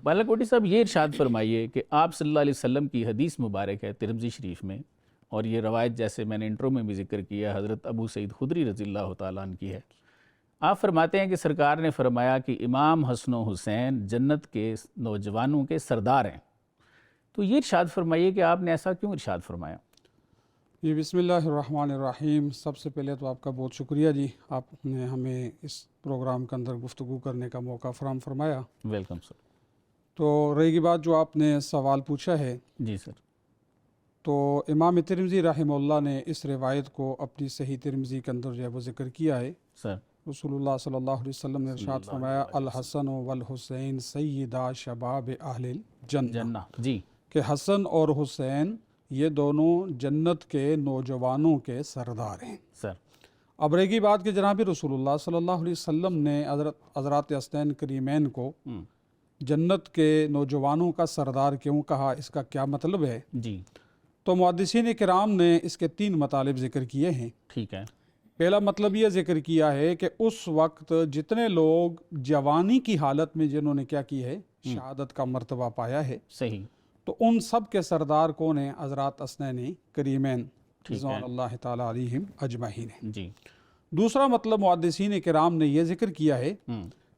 بالاکوٹی صاحب یہ ارشاد فرمائیے کہ آپ صلی اللہ علیہ وسلم کی حدیث مبارک ہے ترمذی شریف میں، اور یہ روایت جیسے میں نے انٹرو میں بھی ذکر کیا حضرت ابو سعید خدری رضی اللہ تعالیٰ عنہ کی ہے۔ آپ فرماتے ہیں کہ سرکار نے فرمایا کہ امام حسن و حسین جنت کے نوجوانوں کے سردار ہیں۔ تو یہ ارشاد فرمائیے کہ آپ نے ایسا کیوں ارشاد فرمایا؟ جی بسم اللہ الرحمن الرحیم۔ سب سے پہلے تو آپ کا بہت شکریہ جی، آپ نے ہمیں اس پروگرام کے اندر گفتگو کرنے کا موقع فراہم فرمایا۔ Welcome sir. تو رہی کی بات جو آپ نے سوال پوچھا ہے، جی سر۔ تو امام ترمذی رحمہ اللہ نے اس روایت کو اپنی صحیح ترمذی کے اندر جو ہے وہ ذکر کیا ہے۔ سر رسول اللہ صلی اللہ علیہ وسلم نے ارشاد فرمایا الحسن والحسین سیدا شباب اہل الجنہ، جنہ، جی، کہ حسن اور حسین یہ دونوں جنت کے نوجوانوں کے سردار ہیں۔ سر اب رہی بات کہ جناب رسول اللہ صلی اللہ علیہ وسلم نے حضرات حسنین کریمین کو جنت کے نوجوانوں کا سردار کیوں کہا، اس کا کیا مطلب ہے؟ جی، تو محدثین کرام نے اس کے 3 مطالب ذکر کیے ہیں۔ ٹھیک ہے۔ پہلا مطلب یہ ذکر کیا ہے کہ اس وقت جتنے لوگ جوانی کی حالت میں جنہوں نے کیا کی ہے، شہادت کا مرتبہ پایا ہے، صحیح، تو ان سب کے سردار کون ہیں؟ حضرات حسنین کریمین رضوان اللہ تعالیٰ علیہم اجمعین ہیں۔ جی، دوسرا مطلب محدثین کرام نے یہ ذکر کیا ہے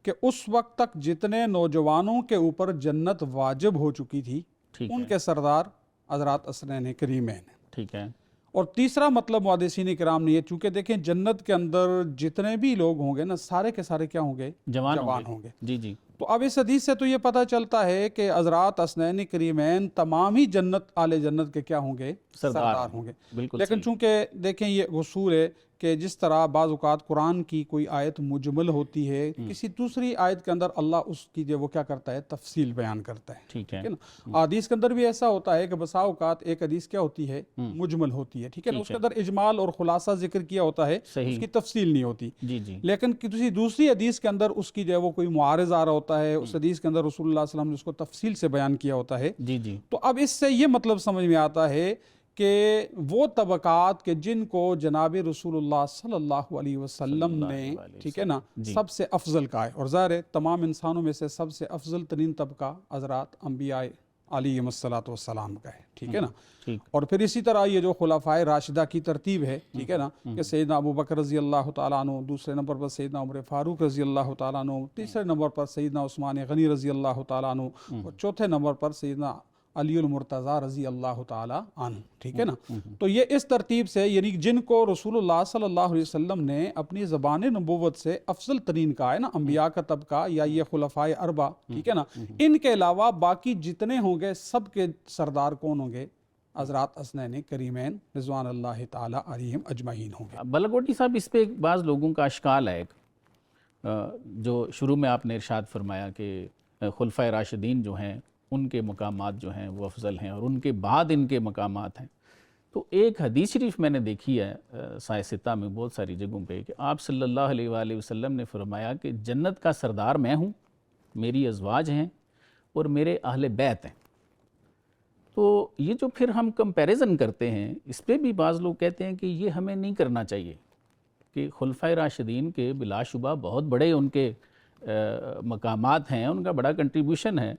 کہ اس وقت تک جتنے نوجوانوں کے اوپر جنت واجب ہو چکی تھی، ٹھیک ان ہے، کے سردار حضرات حسنین کریمین ہیں۔ ٹھیک ہے، اور تیسرا مطلب محدثین کرام نے یہ، چونکہ دیکھیں جنت کے اندر جتنے بھی لوگ ہوں گے نا، سارے کے سارے کیا ہوں گے؟ جوان ہوں گے۔ جی جی، تو اب اس حدیث سے تو یہ پتہ چلتا ہے کہ حضرات حسنین کریمین تمام ہی جنت اہل جنت کے کیا ہوں گے؟ سردار ہوں گے۔ بالکل لیکن چونکہ دیکھیں یہ اصول ہے کہ جس طرح بعض اوقات قرآن کی کوئی آیت مجمل ہوتی ہے، کسی دوسری آیت کے اندر اللہ اس کی جو وہ کیا کرتا ہے؟ تفصیل بیان کرتا ہے۔ ٹھیک ہے نا، حدیث کے اندر بھی ایسا ہوتا ہے کہ بسا اوقات ایک حدیث کیا ہوتی ہے؟ مجمل ہوتی ہے، ٹھیک ہے نا، اس کے اندر اجمال اور خلاصہ ذکر کیا ہوتا ہے، اس کی تفصیل نہیں ہوتی۔ جی جی، لیکن کسی دوسری حدیث کے اندر اس کی جو ہے وہ کوئی معارض آ رہا ہوتا ہے، اس حدیث کے اندر رسول اللہ صلی اللہ علیہ وسلم نے اس کو تفصیل سے بیان کیا ہوتا ہے۔ جی جی، تو اب اس سے یہ مطلب سمجھ میں آتا ہے کہ وہ طبقات کے جن کو جناب رسول اللہ صلی اللہ علیہ وسلم نے ٹھیک ہے نا سب سے افضل کہا ہے، اور ظاہر ہے تمام انسانوں میں سے سب سے افضل ترین طبقہ حضرات انبیاء علیہم الصلوۃ والسلام کا ہے، ٹھیک ہے نا۔ اور پھر اسی طرح یہ جو خلفائے راشدہ کی ترتیب ہے، ٹھیک ہے نا، کہ سیدنا ابو بکر رضی اللہ تعالیٰ عنہ، دوسرے نمبر پر سیدنا عمر فاروق رضی اللہ تعالیٰ عنہ، تیسرے نمبر پر سیدنا عثمان غنی رضی اللہ تعالیٰ عنہ، اور چوتھے نمبر پر سیدنا علی المرتضیٰ رضی اللہ تعالیٰ عنہ، ٹھیک ہے نا۔ تو یہ اس ترتیب سے، یعنی جن کو رسول اللہ صلی اللہ علیہ وسلم نے اپنی زبان نبوت سے افضل ترین کہا ہے نا، انبیاء کا طبقہ یا یہ خلفائے اربع، ٹھیک ہے نا، ان کے علاوہ باقی جتنے ہوں گے سب کے سردار کون ہوں گے؟ حضرات حسنین کریمین رضوان اللہ تعالیٰ علیہم اجمعین ہوں گے۔ بالاکوٹی صاحب اس پہ بعض لوگوں کا اشکال ہے، جو شروع میں آپ نے ارشاد فرمایا کہ خلفائے راشدین جو ہیں ان کے مقامات جو ہیں وہ افضل ہیں اور ان کے بعد ان کے مقامات ہیں۔ تو ایک حدیث شریف میں نے دیکھی ہے سائے ستہ میں بہت ساری جگہوں پہ کہ آپ صلی اللہ علیہ وآلہ وسلم نے فرمایا کہ جنت کا سردار میں ہوں، میری ازواج ہیں اور میرے اہل بیت ہیں۔ تو یہ جو پھر ہم کمپیریزن کرتے ہیں، اس پہ بھی بعض لوگ کہتے ہیں کہ یہ ہمیں نہیں کرنا چاہیے، کہ خلفائے راشدین کے بلا شبہ بہت بڑے ان کے مقامات ہیں، ان کا بڑا کنٹریبیوشن ہے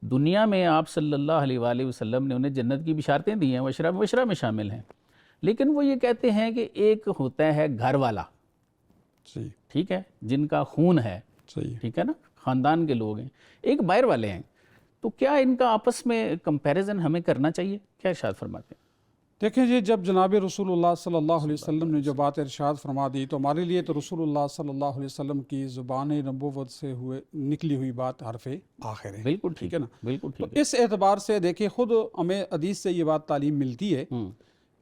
دنیا میں۔ آپ صلی اللہ علیہ وآلہ وسلم نے انہیں جنت کی بشارتیں دی ہیں، وشرہ میں شامل ہیں، لیکن وہ یہ کہتے ہیں کہ ایک ہوتا ہے گھر والا، ٹھیک ہے، جن کا خون ہے، ٹھیک ہے نا، خاندان کے لوگ ہیں، ایک باہر والے ہیں۔ تو کیا ان کا آپس میں کمپیریزن ہمیں کرنا چاہیے؟ کیا ارشاد فرماتے ہیں؟ دیکھیں جی، جب جناب رسول اللہ صلی اللہ علیہ وسلم نے جو بات ارشاد فرما دی، تو ہمارے لیے تو رسول اللہ صلی اللہ علیہ وسلم کی زبان نبوت سے نکلی ہوئی بات حرف آخر ہے، بالکل ٹھیک ہے نا۔ بالکل تو ٹھیک ہے۔ اس اعتبار سے دیکھیں، خود ہمیں حدیث سے یہ بات تعلیم ملتی ہے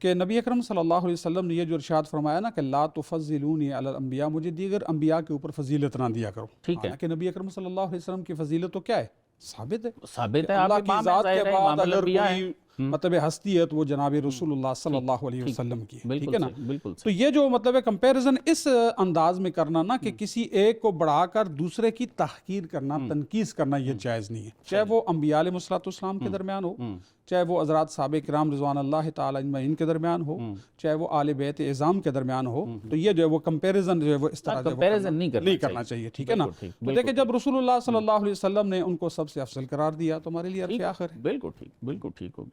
کہ نبی اکرم صلی اللہ علیہ وسلم نے یہ جو ارشاد فرمایا نا کہ لا تفضلونی علی الانبیاء، مجھے دیگر انبیاء کے اوپر فضیلت نہ دیا کرو، ٹھیک ہے، کہ نبی اکرم صلی اللہ علیہ وسلم کی فضیلت تو کیا ہے؟ ثابت ہے، ثابت ہے، اللہ آپ کی امام ذات ظاہر کے ہے، بعد امام اگر الانبیاء کوئی ہیں۔ مطلب ہستی ہے تو وہ جناب رسول اللہ صلی اللہ علیہ وسلم کی ہے، ٹھیک ہے نا؟ بالکل تو یہ جو مطلب ہے کمپیریزن اس انداز میں کرنا نا کہ کسی ایک کو بڑھا کر دوسرے کی تحقیر کرنا، تنقیص کرنا، یہ جائز نہیں ہے، چاہے وہ انبیاء علیہ السلام کے درمیان ہو، چاہے وہ حضرات صحابہ کرام رضوان اللہ تعالی اجمعین کے درمیان ہو، چاہے وہ آل بیت اعظام کے درمیان ہو، تو یہ جو ہے وہ کمپیریزن جو ہے وہ اس طرح کمپیریزن نہیں کرنا چاہیے، ٹھیک ہے نا؟ تو دیکھیں جب رسول اللہ صلی اللہ علیہ وسلم نے ان کو سب سے افضل قرار دیا تو ہمارے لیے عرف آخر ہے۔ بالکل ٹھیک ہو گیا۔